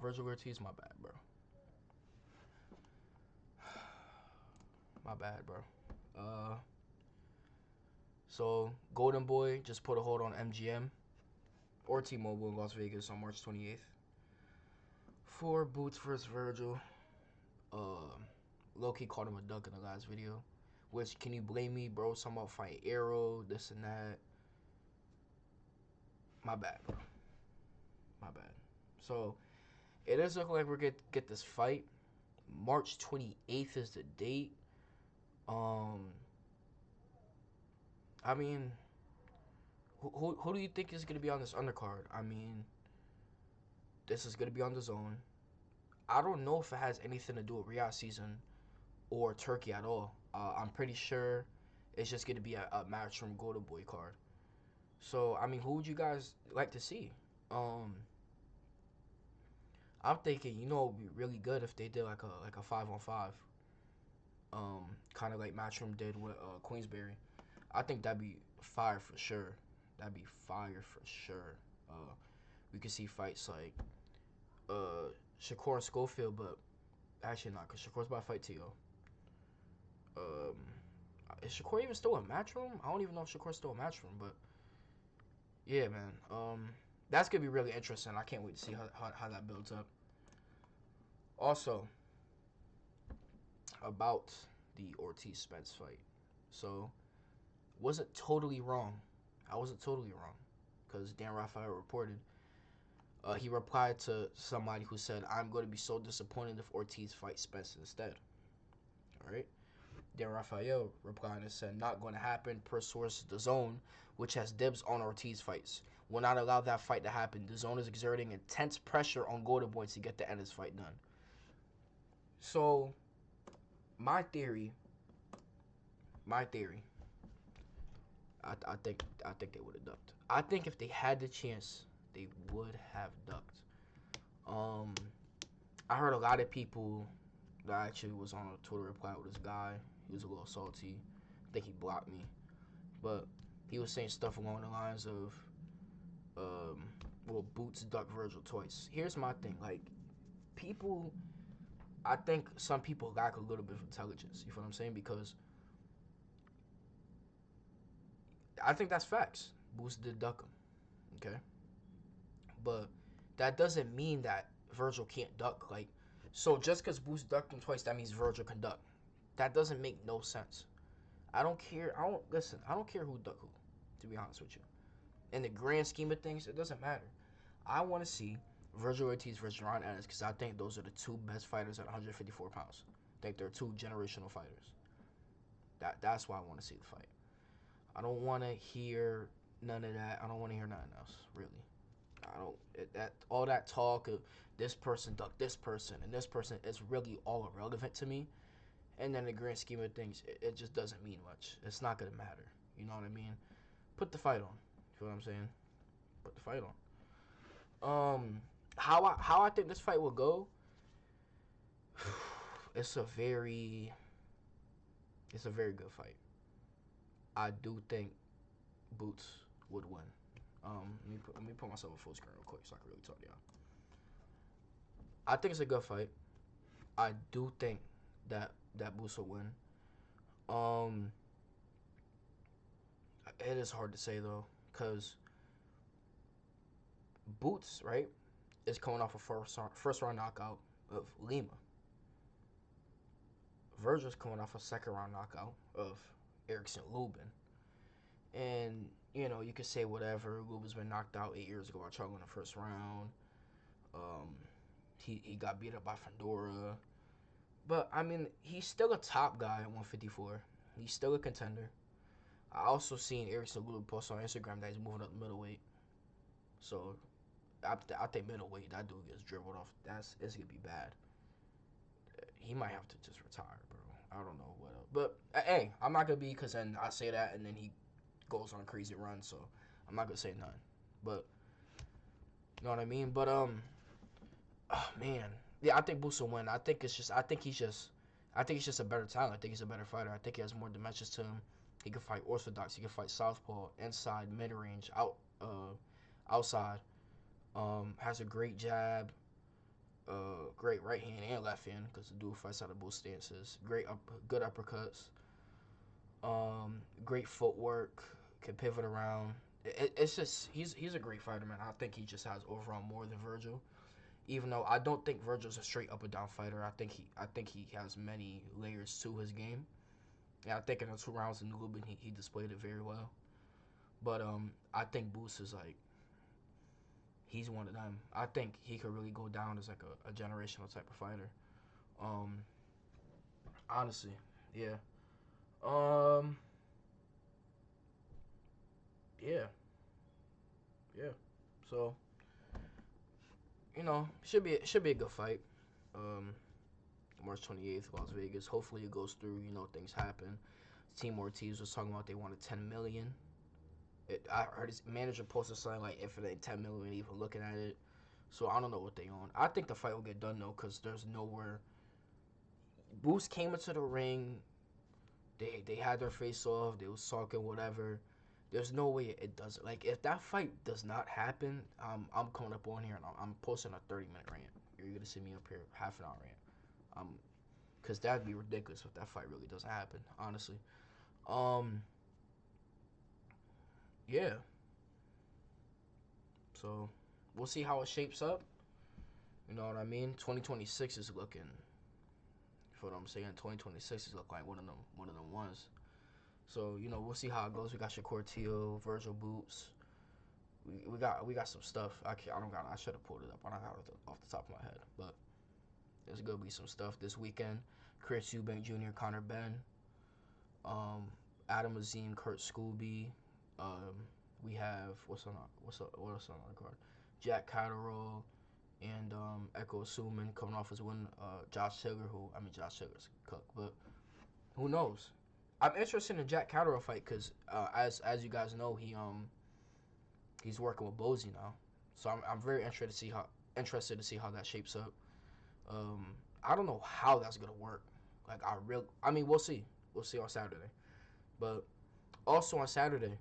Vergil Ortiz, my bad, bro. My bad, bro. So Golden Boy just put a hold on MGM or T-Mobile in Las Vegas on March 28th for Boots versus Vergil. Low-key called him a duck in the last video. Which, can you blame me, bro? Talking about fight Arrow, this and that. My bad, bro. My bad. So, it does look like we're gonna get this fight. March 28th is the date. I mean, who do you think is gonna be on this undercard? I mean, this is gonna be on the zone. I don't know if it has anything to do with Riyadh season or Turkey at all. I'm pretty sure it's just gonna be a match from Golden Boy card. So I mean, who would you guys like to see? I'm thinking, you know, it'd be really good if they did like a 5-on-5, kind of like Matchroom did with Queensberry. I think that'd be fire for sure. That'd be fire for sure. We could see fights like Shakur and Schofield, but actually not, because Shakur's about to fight T.O. Is Shakur even still a Matchroom? I don't even know if Shakur's still a Matchroom, but yeah, man. That's gonna be really interesting. I can't wait to see how that builds up. Also, about the Ortiz-Spence fight. So, wasn't totally wrong. I wasn't totally wrong, because Dan Rafael reported. He replied to somebody who said, "I'm going to be so disappointed if Ortiz fights Spence instead." All right. Dan Rafael replied and said, "Not going to happen. Per source, the Zone, which has dibs on Ortiz fights, will not allow that fight to happen. The Zone is exerting intense pressure on Golden Boy to get the Ennis fight done." So, my theory, I think they would have ducked. I think if they had the chance, they would have ducked. I heard a lot of people that actually was on a Twitter reply with this guy. He was a little salty. I think he blocked me, but he was saying stuff along the lines of, well, Boots duck Vergil twice. Here's my thing, like, people, I think some people lack a little bit of intelligence. You feel what I'm saying? Because I think that's facts. Boots did duck him, okay? But that doesn't mean that Vergil can't duck. Like, so just because Boots ducked him twice, that means Vergil can duck. That doesn't make no sense. I don't care. I don't care who duck who, to be honest with you. In the grand scheme of things, it doesn't matter. I want to see Vergil Ortiz versus Ron Ennis, because I think those are the two best fighters at 154 pounds. I think they're two generational fighters. That's why I want to see the fight. I don't want to hear none of that. I don't want to hear nothing else, really. I don't, all that talk of this person ducked this person and this person is really all irrelevant to me. And then in the grand scheme of things, it just doesn't mean much. It's not gonna matter. You know what I mean? Put the fight on. You know what I'm saying? Put the fight on. How I think this fight will go. It's a very good fight. I do think Boots would win. Let me put myself on full screen real quick so I can really talk to y'all. I think it's a good fight. I do think that Boots will win. It is hard to say though, cause Boots, right, is coming off a first round knockout of Lima. Vergil's coming off a second round knockout of Erickson Lubin. And, you know, you could say whatever. Lubin's been knocked out 8 years ago by Charlo in the first round. He got beat up by Fandora. But, I mean, he's still a top guy at 154. He's still a contender. I also seen Erickson Lubin post on Instagram that he's moving up middleweight. So, I think middleweight, that dude gets dribbled off. It's going to be bad. He might have to just retire, bro. I don't know what else. But, hey, I'm not going to be, because then I say that and then he goes on a crazy run, so I'm not gonna say none. But you know what I mean? But oh man. Yeah, I think Boots will win. I think he's just a better talent. I think he's a better fighter. I think he has more dimensions to him. He can fight orthodox, he can fight southpaw, inside, mid range, outside. Has a great jab. Great right hand and left hand because the dude fights out of both stances. Good uppercuts. Great footwork. Can pivot around. It's just he's a great fighter, man. I think he just has overall more than Vergil. Even though I don't think Vergil's a straight up and down fighter, I think he has many layers to his game. And I think in the 2 rounds in Eubank he displayed it very well. But I think Boost is like he's one of them. I think he could really go down as like a generational type of fighter. Um, honestly, yeah. Um, yeah, yeah. So should be a good fight. Um, March 28th, Las Vegas. Hopefully it goes through. Things happen. Team Ortiz was talking about they wanted 10 million. I heard his manager posted something like if it ain't 10 million, even looking at it. So I don't know what they on. I think the fight will get done though, cause there's nowhere. Boost came into the ring. They had their face off. They was talking whatever. There's no way it doesn't. Like if that fight does not happen, I'm coming up on here and I'm posting a 30-minute rant. You're gonna see me up here half an hour rant. Cause that'd be ridiculous if that fight really doesn't happen. Honestly, um, yeah. So we'll see how it shapes up. You know what I mean? 2026 is looking. For what I'm saying, 2026 is looking like one of them ones. So we'll see how it goes. We got Shakur Teal, Virgil Boots. We got some stuff. I should have pulled it up. I don't got it off the top of my head, but there's gonna be some stuff this weekend. Chris Eubank Jr., Connor Benn, um, Adam Azim, Kurt Scooby. We have what else on our card? Jack Catterall and Echo Suman coming off his win. Josh Taylor, Josh Taylor's cook, but who knows? I'm interested in Jack Catterall fight because as you guys know, he's working with Bozy now, so I'm very interested to see how that shapes up. I don't know how that's gonna work. Like we'll see. We'll see on Saturday. But also on Saturday,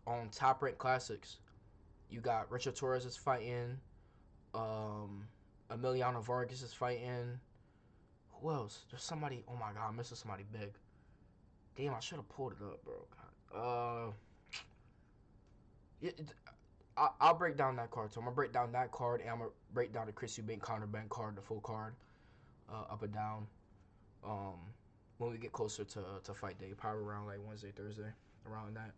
on Top Rank Classics, you got Richard Torres is fighting. Emiliano Vargas is fighting. Who else? There's somebody. Oh my god, I'm missing somebody big. Damn, I should have pulled it up, bro. God. I'll break down that card. So I'm gonna break down that card, and I'm gonna break down the Chris Eubank Conor Benn card, the full card, up and down. Um, when we get closer to fight day, probably around like Wednesday, Thursday, around that.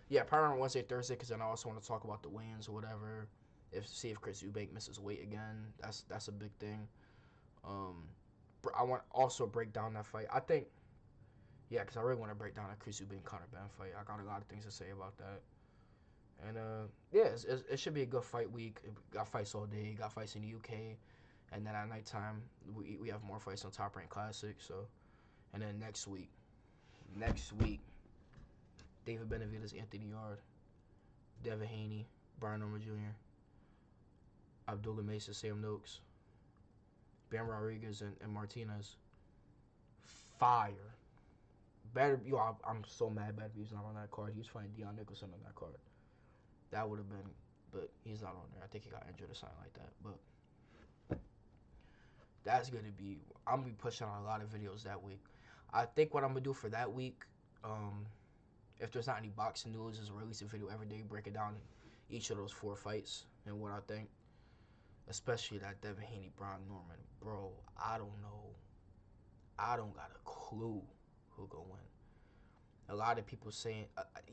Yeah, probably around Wednesday, Thursday, because then I also want to talk about the weigh-ins or whatever. See if Chris Eubank misses weight again. That's a big thing. Um, I want also break down that fight. I think, yeah, because I really want to break down that Chris Eubank Conor Benn fight. I got a lot of things to say about that. And yeah, it should be a good fight week. Got fights all day. Got fights in the UK, and then at nighttime we have more fights on Top Rank Classic. So, and then next week, David Benavidez, Anthony Yard, Devin Haney, Brian Norman Jr., Abdullah Mesa, Sam Noakes, Ben Rodriguez, and Martinez. Fire. I'm so mad Benavidez not on that card. He was fighting Dion Nicholson on that card. That would have been, but he's not on there. I think he got injured or something like that. But that's gonna be. I'm gonna be pushing on a lot of videos that week. I think what I'm gonna do for that week, if there's not any boxing news, is release a video every day breaking down each of those 4 fights and what I think. Especially that Devin Haney, Brian Norman, bro. I don't know. I don't got a clue who gonna win. A lot of people saying,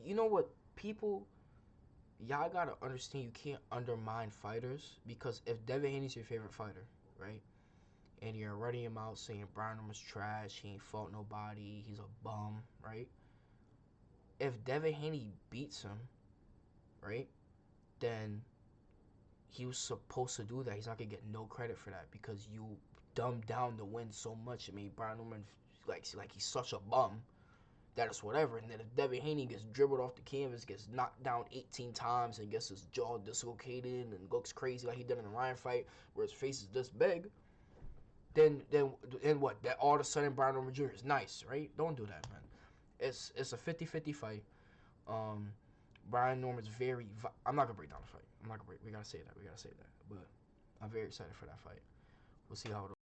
you know what, people. Y'all gotta understand you can't undermine fighters because if Devin Haney's your favorite fighter, right, and you're running him out saying Brian Norman's trash, he ain't fought nobody, he's a bum, right? If Devin Haney beats him, right, then he was supposed to do that. He's not gonna get no credit for that because you dumbed down the win so much. I mean, Brian Norman like he's such a bum that is whatever. And then if Devin Haney gets dribbled off the canvas, gets knocked down 18 times, and gets his jaw dislocated and looks crazy like he did in the Ryan fight, where his face is this big, then what? That all of a sudden Brian Norman Jr. is nice, right? Don't do that, man. It's a 50-50 fight. Brian Norman's very. I'm not gonna break down the fight. I'm not gonna break. We gotta say that. But I'm very excited for that fight. We'll see how it